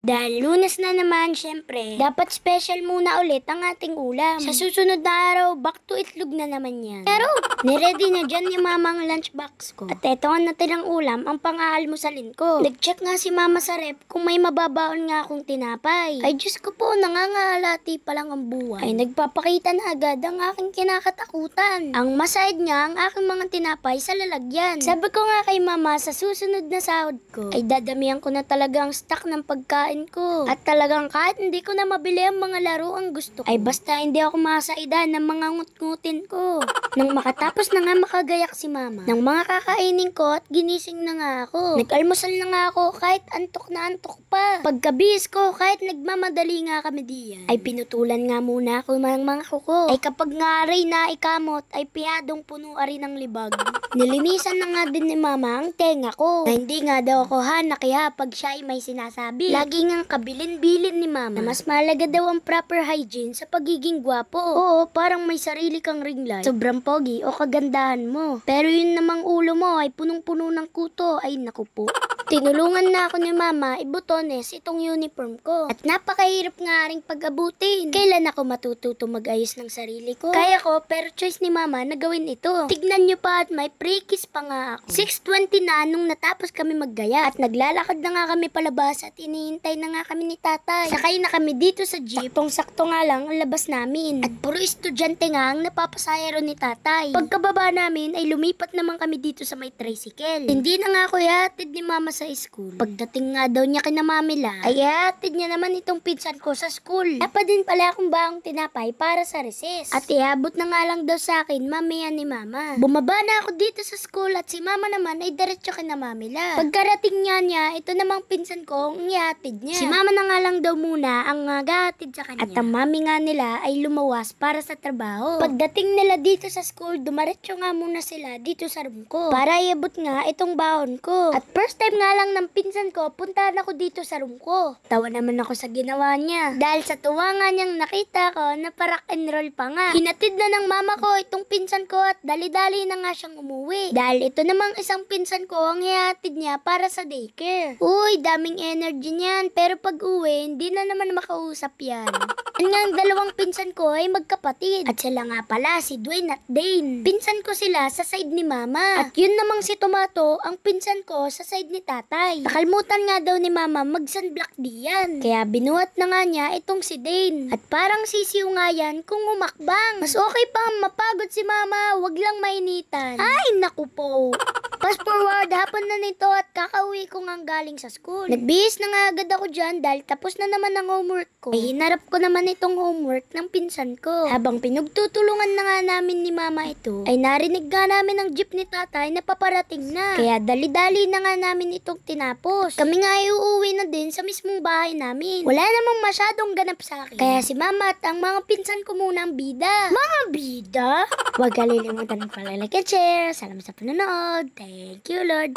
Dahil Lunes na naman, syempre, dapat special muna ulit ang ating ulam. Sa susunod na araw, back to itlog na naman yan. Pero, niready na dyan ni mama ang lunchbox ko. At eto ang natirang ulam, ang pang-aalmusalin ko. Nag-check nga si mama sa rep kung may mababaon nga akong tinapay. Ay, Diyos ko po, nangangalati pa lang ang buwan. Ay, nagpapakita na agad ang aking kinakatakutan. Ang masayad nga ang aking mga tinapay sa lalagyan. Sabi ko nga kay mama, sa susunod na sahod ko, ay dadamihan ko na talaga ang stock ng pagkain ko. At talagang kahit hindi ko na mabili ang mga laro ang gusto ko, ay basta hindi ako masaidan ng mga ngut-ngutin ko. Nang makatapos na nga makagayak si mama ng mga kakainin ko at ginising na nga ako. Nag-almusal na nga ako kahit antok na antok pa. Pagkabihis ko kahit nagmamadali nga kami diyan, ay pinutulan nga muna ako ng mga kuko. Ay kapag nga aray na ikamot, ay piyadong puno ari ng libag. Nilinisan na nga din ni mama ang tenga ko. Na hindi nga daw ako hanak kaya pag siya ay may sinasabi. Lagi nga kabilin-bilin ni mama na mas mahalaga daw ang proper hygiene sa pagiging gwapo. Oo, parang may sarili kang ring light, sobrang pogi o kagandahan mo. Pero yun namang ulo mo ay punong-puno ng kuto, ay naku po. Tinulungan na ako ni mama ibutones itong uniform ko. At napakahirap nga ring pag-abutin. Kailan ako matututo mag-ayos ng sarili ko? Kaya ko, pero choice ni mama na gawin ito. Tignan nyo pa at may pre-kiss pa nga ako. 6:20 na nung natapos kami maggaya. At naglalakad na nga kami palabas at iniintay na nga kami ni tatay. Sakay na kami dito sa jeep. Saktong-sakto nga lang ang labas namin. At puro estudyante nga ang napapasaya ron ni tatay. Pagkababa namin ay lumipat naman kami dito sa may tricycle. Hindi na nga ako ihatid ni mama sa school. Pagdating nga daw niya kina Mamila, ay ihatid niya naman itong pinsan ko sa school. Dapat din pala akong baong tinapay para sa recess. At iabot na nga lang daw sa akin mamaya ni mama. Bumaba na ako dito sa school at si mama naman ay diretso kina Mamila. Pagkarating niya, ito namang pinsan ko ang ihatid niya. Si mama na nga lang daw muna ang gahatid sa kanya. At ang mami nga nila ay lumawas para sa trabaho. Pagdating nila dito sa school, dumaretso nga muna sila dito sa room ko para iabot nga itong baon ko. At first time nga lang ng pinsan ko, puntahan ako dito sa room ko. Tawa naman ako sa ginawa niya. Dahil sa tuwa nga niyang nakita ko na parak and roll pa nga. Hinatid na ng mama ko itong pinsan ko at dali-dali na nga siyang umuwi. Dahil ito namang isang pinsan ko ang ihatid niya para sa daycare. Uy, daming energy niyan. Pero pag uwi, hindi na naman makausap yan. Yan nga ang dalawang pinsan ko ay magkapatid. At sila nga pala, si Dwayne at Dane. Pinsan ko sila sa side ni mama. At yun namang si Tomato, ang pinsan ko sa side ni tatay. Nakalimutan nga daw ni mama mag-sunblock diyan. Kaya binuhat na nga niya itong si Dane. At parang sisiw nga yan kung umakbang. Mas okay pa mapagod si mama, wag lang mainitan. Ay, naku po. Fast forward, hapon na nito at kakauwi ko nga galing sa school. Nagbihis na nga agad ako dyan dahil tapos na naman ang homework ko. Ay hinarap ko naman itong homework ng pinsan ko. Habang pinagtutulungan na nga namin ni mama ito, ay narinig nga namin ang jeep ni tatay na paparating na. Kaya dali-dali na nga namin itong tinapos. Kami nga ay uuwi na din sa mismong bahay namin. Wala namang masyadong ganap sa akin. Kaya si mama at ang mga pinsan ko muna ang bida. Mga bida? Huwag kalilimutan ng palike at share. Salamat sa panonood. Thank you, Lord.